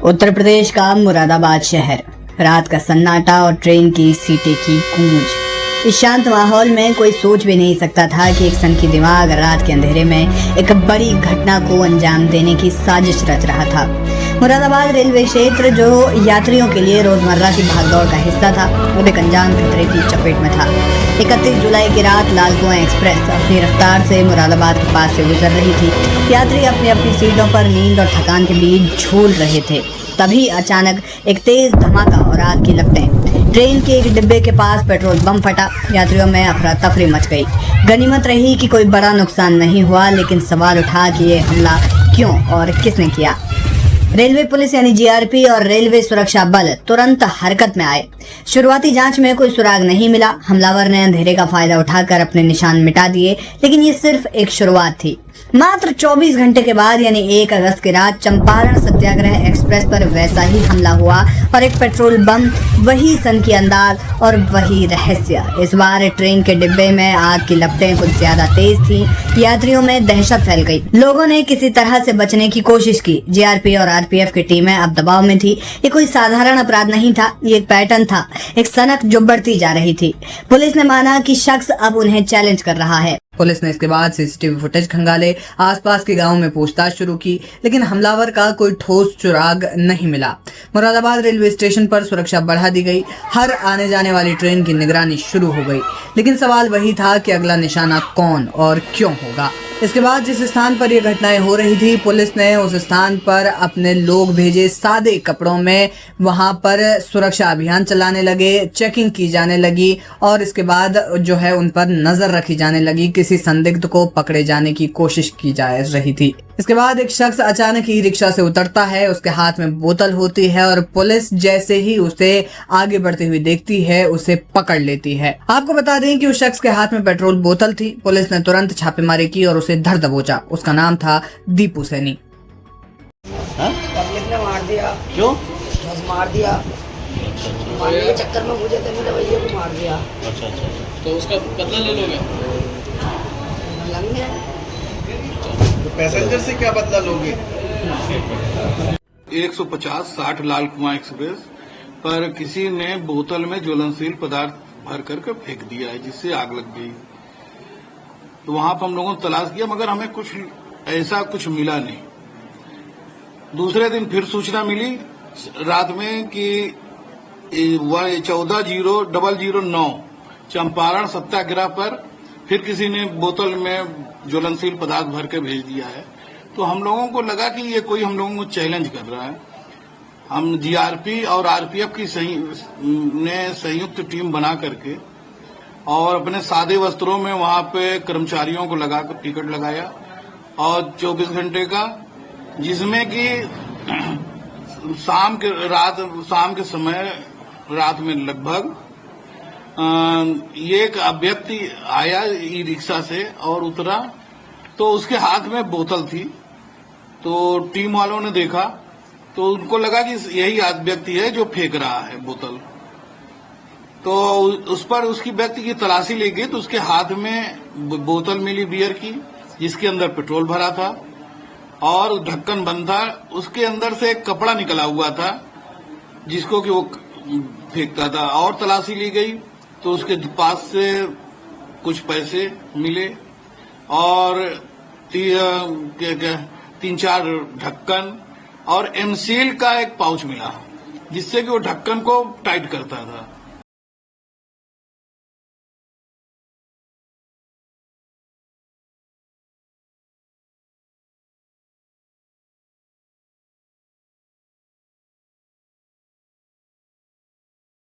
उत्तर प्रदेश का मुरादाबाद शहर, रात का सन्नाटा और ट्रेन की सीटें की गूंज। इस शांत माहौल में कोई सोच भी नहीं सकता था कि एक सनकी दिमाग रात के अंधेरे में एक बड़ी घटना को अंजाम देने की साजिश रच रहा था। मुरादाबाद रेलवे क्षेत्र, जो यात्रियों के लिए रोजमर्रा की भागदौड़ का हिस्सा था, वो एक अनजान खतरे की चपेट में था। 31 जुलाई की रात लाल कुआं एक्सप्रेस अपनी रफ्तार से मुरादाबाद के पास से गुजर रही थी। यात्री अपनी अपनी सीटों पर नींद और थकान के बीच झूल रहे थे। तभी अचानक एक तेज धमाका और आग की लपटें। ट्रेन के एक डिब्बे के पास पेट्रोल बम फटा। यात्रियों में अफरा तफरी मच गई। गनीमत रही कि कोई बड़ा नुकसान नहीं हुआ, लेकिन सवाल उठा कि ये हमला क्यों और किसने किया। रेलवे पुलिस यानी जीआरपी और रेलवे सुरक्षा बल तुरंत हरकत में आए। शुरुआती जांच में कोई सुराग नहीं मिला। हमलावर ने अंधेरे का फायदा उठाकर अपने निशान मिटा दिए, लेकिन ये सिर्फ एक शुरुआत थी। मात्र 24 घंटे के बाद यानी 1 अगस्त की रात चंपारण सत्याग्रह एक्सप्रेस पर वैसा ही हमला हुआ और एक पेट्रोल बम, वही सनकी अंदाज और वही रहस्य। इस बार ट्रेन के डिब्बे में आग की लपटें कुछ ज्यादा तेज थी। यात्रियों में दहशत फैल गई। लोगों ने किसी तरह से बचने की कोशिश की। जीआरपी और आरपीएफ की टीमें अब दबाव में थी। ये कोई साधारण अपराध नहीं था, ये एक पैटर्न था, एक सनक जो बढ़ती जा रही थी। पुलिस ने माना कि शख्स अब उन्हें चैलेंज कर रहा है। पुलिस ने इसके बाद सीसीटीवी फुटेज खंगाले, आसपास के गांवों में पूछताछ शुरू की, लेकिन हमलावर का कोई ठोस सुराग नहीं मिला। मुरादाबाद रेलवे स्टेशन पर सुरक्षा बढ़ा दी गई। हर आने जाने वाली ट्रेन की निगरानी शुरू हो गई, लेकिन सवाल वही था कि अगला निशाना कौन और क्यों होगा। इसके बाद जिस स्थान पर ये घटनाएं हो रही थी, पुलिस ने उस स्थान पर अपने लोग भेजे। सादे कपड़ों में वहां पर सुरक्षा अभियान चलाने लगे, चेकिंग की जाने लगी और इसके बाद जो है उन पर नजर रखी जाने लगी। किसी संदिग्ध को पकड़े जाने की कोशिश की जा रही थी। इसके बाद एक शख्स अचानक ही रिक्शा से उतरता है। उसके हाथ में बोतल होती है और पुलिस जैसे ही उसे आगे बढ़ती हुई देखती है, उसे पकड़ लेती है। आपको बता दें कि उस शख्स के हाथ में पेट्रोल बोतल थी। पुलिस ने तुरंत छापेमारी की और उसे धर दबोचा। उसका नाम था दीपू सैनी। पब्लिक ने मार दिया। क्यों? बस मार दिया। मारने के चक्कर में मुझे तो मेरे भैया को मार दिया। अच्छा, तो उसका बदला ले लोगे? लंगे तो पैसेंजर से क्या बदला लोगे? 150-60 लाल कुआं एक्सप्रेस पर किसी ने बोतल में ज्वलनशील पदार्थ भर करके फेंक दिया है, जिससे आग लग गई। तो वहां पर हम लोगों ने तलाश किया, मगर हमें कुछ मिला नहीं। दूसरे दिन फिर सूचना मिली रात में कि 14/009 चंपारण सत्याग्रह पर फिर किसी ने बोतल में ज्वलनशील पदार्थ भर के भेज दिया है। तो हम लोगों को लगा कि ये कोई हम लोगों को चैलेंज कर रहा है। हम जीआरपी और आरपीएफ की संयुक्त टीम बना करके और अपने सादे वस्त्रों में वहां पे कर्मचारियों को लगाकर टिकट लगाया और 24 घंटे का, जिसमें कि शाम के समय रात में लगभग ये एक व्यक्ति आया ई रिक्शा से और उतरा, तो उसके हाथ में बोतल थी। तो टीम वालों ने देखा तो उनको लगा कि यही व्यक्ति है जो फेंक रहा है बोतल। तो उस पर उसकी व्यक्ति की तलाशी ली गई तो उसके हाथ में बोतल मिली बियर की, जिसके अंदर पेट्रोल भरा था और ढक्कन बंद था। उसके अंदर से एक कपड़ा निकला हुआ था जिसको कि वो फेंकता था। और तलाशी ली गई तो उसके पास से कुछ पैसे मिले और 3-4 ढक्कन और एमसील का एक पाउच मिला, जिससे कि वो ढक्कन को टाइट करता था।